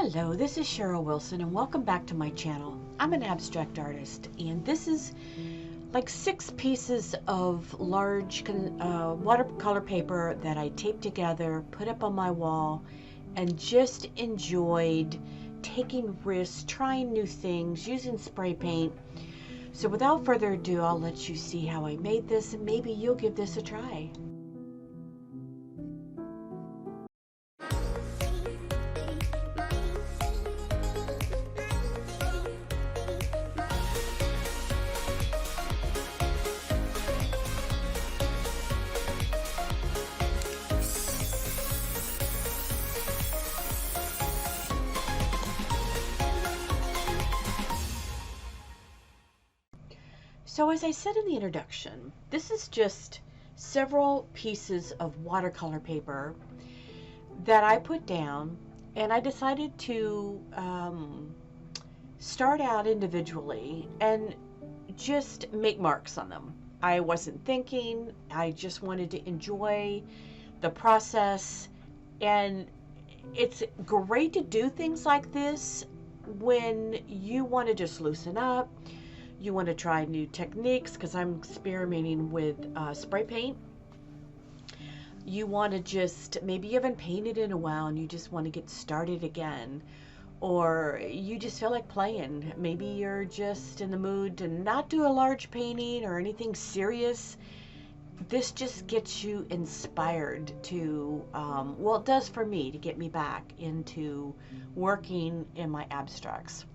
Hello, this is Cheryl Wilson and welcome back to my channel. I'm an abstract artist and this is like 6 pieces of large watercolor paper that I taped together, put up on my wall, and just enjoyed taking risks, trying new things, using spray paint. So without further ado, I'll let you see how I made this and maybe you'll give this a try. So as I said in the introduction, this is just several pieces of watercolor paper that I put down, and I decided to start out individually and just make marks on them. I wasn't thinking, I just wanted to enjoy the process, and it's great to do things like this when you want to just loosen up. You want to try new techniques, because I'm experimenting with spray paint. You want to just, maybe you haven't painted in a while and you just want to get started again. Or you just feel like playing. Maybe you're just in the mood to not do a large painting or anything serious. This just gets you inspired to, well, it does for me, to get me back into working in my abstracts.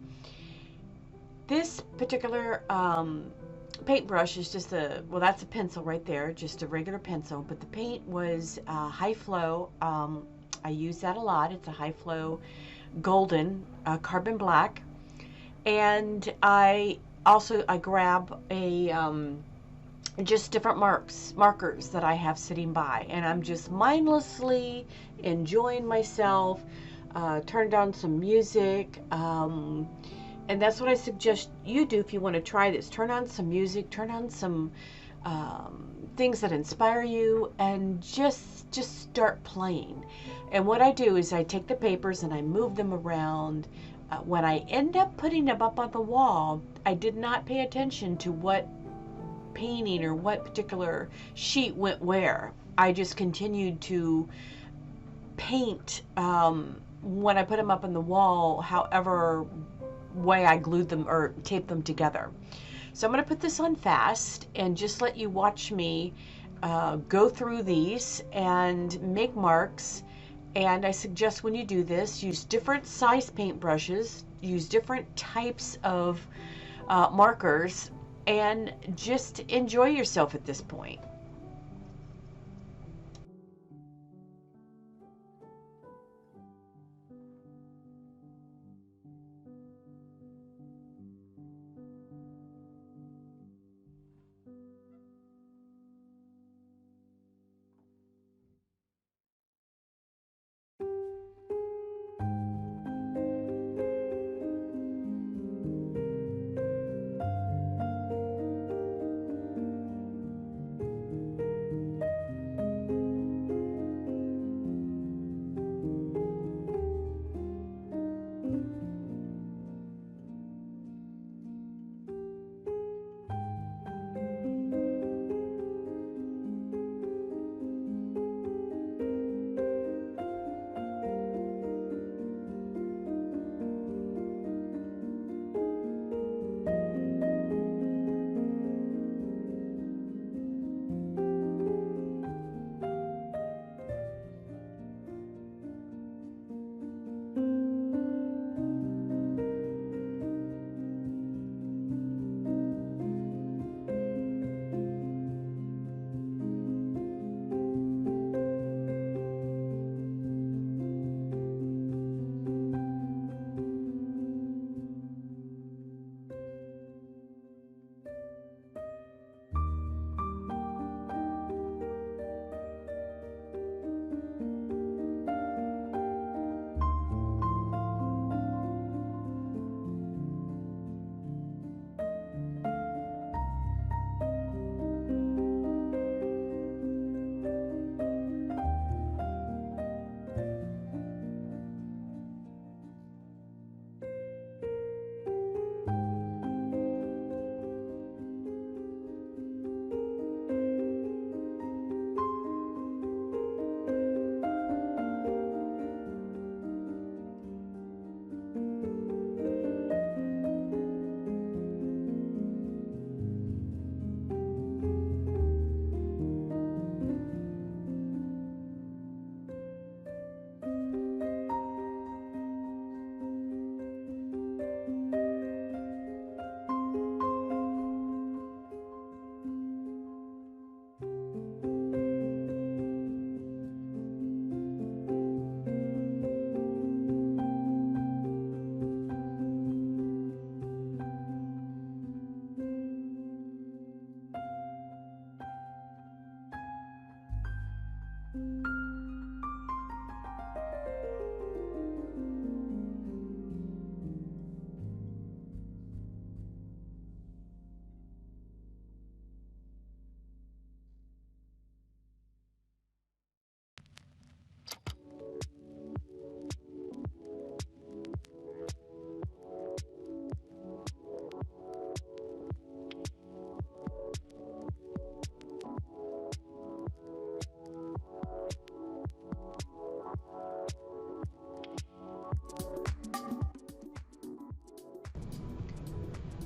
This particular paintbrush is just well, that's a pencil right there, just a regular pencil, but the paint was high flow. I use that a lot. It's a high flow golden carbon black. And I grab just different markers that I have sitting by, and I'm just mindlessly enjoying myself, turned on some music, and that's what I suggest you do if you want to try this. Turn on some music, turn on some things that inspire you, and just start playing. And what I do is I take the papers and I move them around. When I end up putting them up on the wall, I did not pay attention to what painting or what particular sheet went where. I just continued to paint when I put them up on the wall, however way I glued them or taped them together. So I'm going to put this on fast and just let you watch me go through these and make marks. And I suggest when you do this, use different size paintbrushes, use different types of markers, and just enjoy yourself at this point.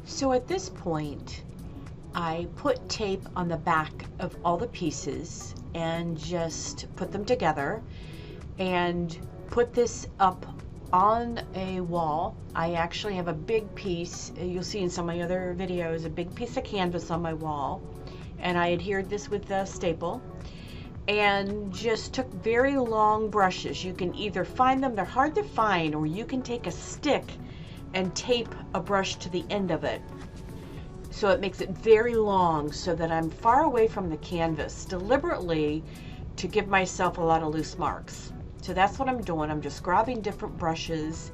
So at this point, I put tape on the back of all the pieces and just put them together and put this up on a wall. I actually have a big piece, you'll see in some of my other videos, a big piece of canvas on my wall, and I adhered this with a staple and just took very long brushes. You can either find them, they're hard to find, or you can take a stick and tape a brush to the end of it. So it makes it very long so that I'm far away from the canvas, deliberately to give myself a lot of loose marks. So that's what I'm doing. I'm just grabbing different brushes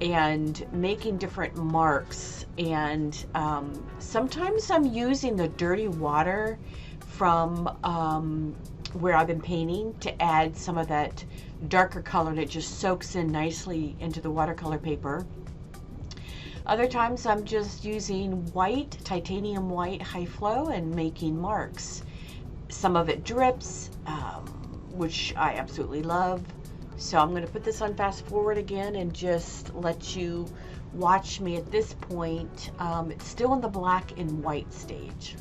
and making different marks. And sometimes I'm using the dirty water from where I've been painting to add some of that darker color that just soaks in nicely into the watercolor paper. Other times I'm just using white, titanium white high flow and making marks. Some of it drips, which I absolutely love. So I'm going to put this on fast forward again and just let you watch me at this point. It's still in the black and white stage.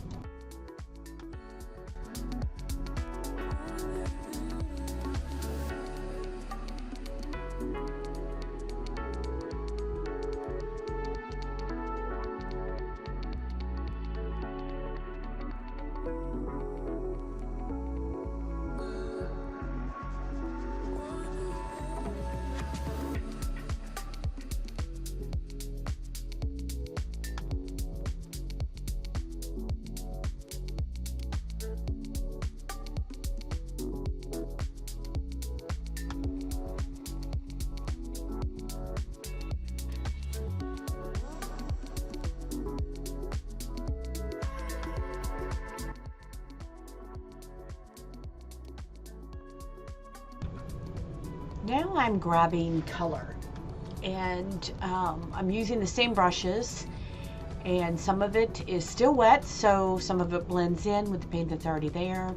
Now I'm grabbing color, and I'm using the same brushes, and some of it is still wet, so some of it blends in with the paint that's already there.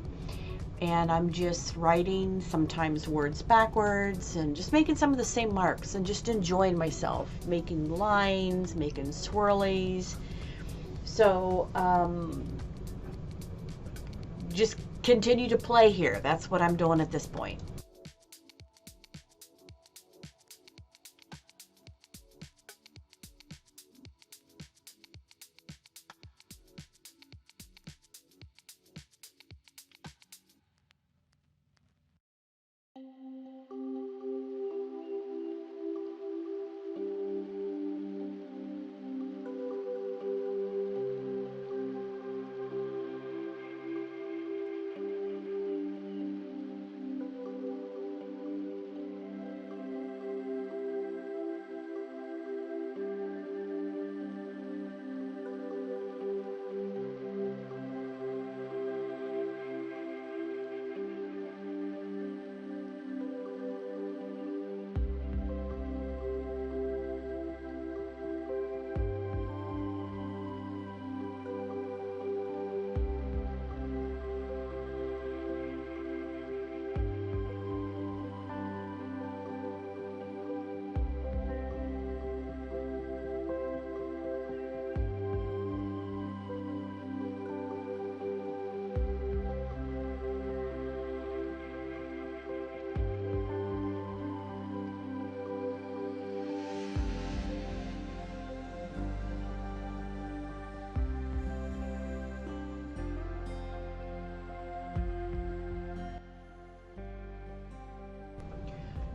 And I'm just writing sometimes words backwards and just making some of the same marks and just enjoying myself, making lines, making swirlies. So just continue to play here. That's what I'm doing at this point.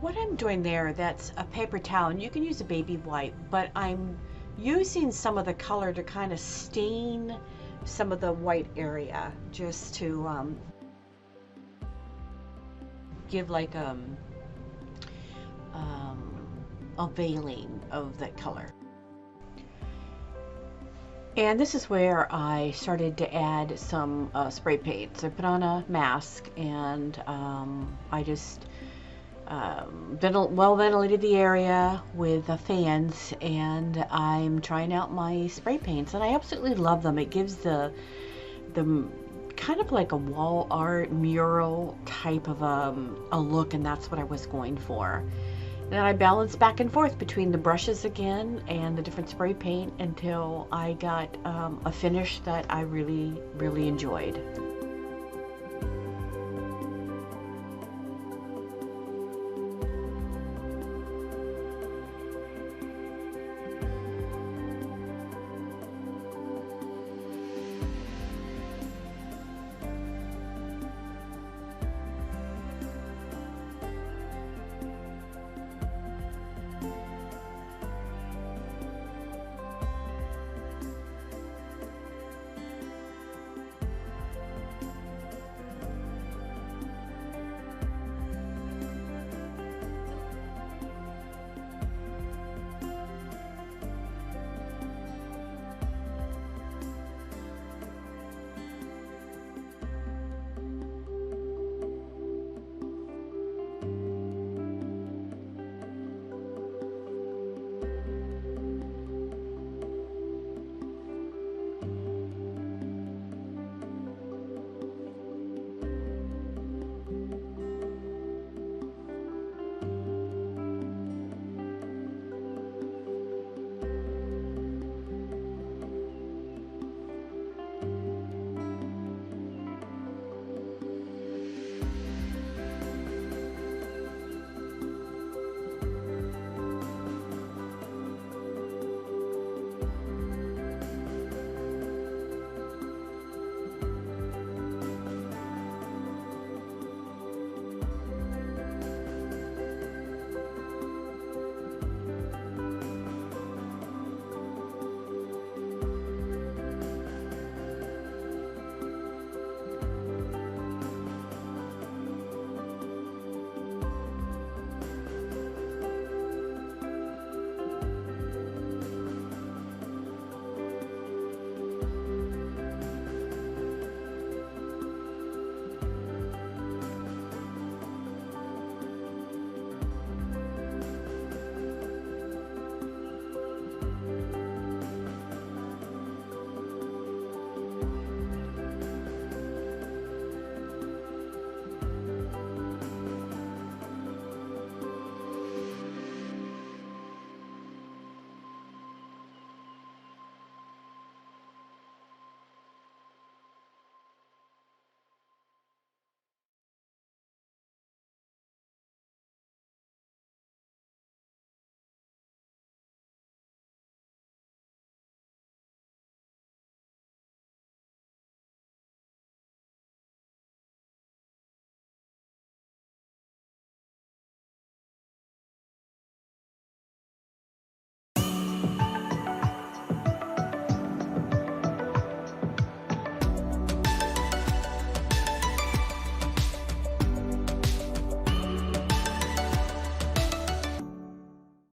What I'm doing there, that's a paper towel, and you can use a baby wipe, but I'm using some of the color to kind of stain some of the white area, just to give like a veiling of that color. And this is where I started to add some spray paint. So I put on a mask, and I just well ventilated the area with the fans, and I'm trying out my spray paints, and I absolutely love them. It gives the kind of like a wall art mural type of a look, and that's what I was going for. Then I balanced back and forth between the brushes again and the different spray paint until I got a finish that I really, really enjoyed.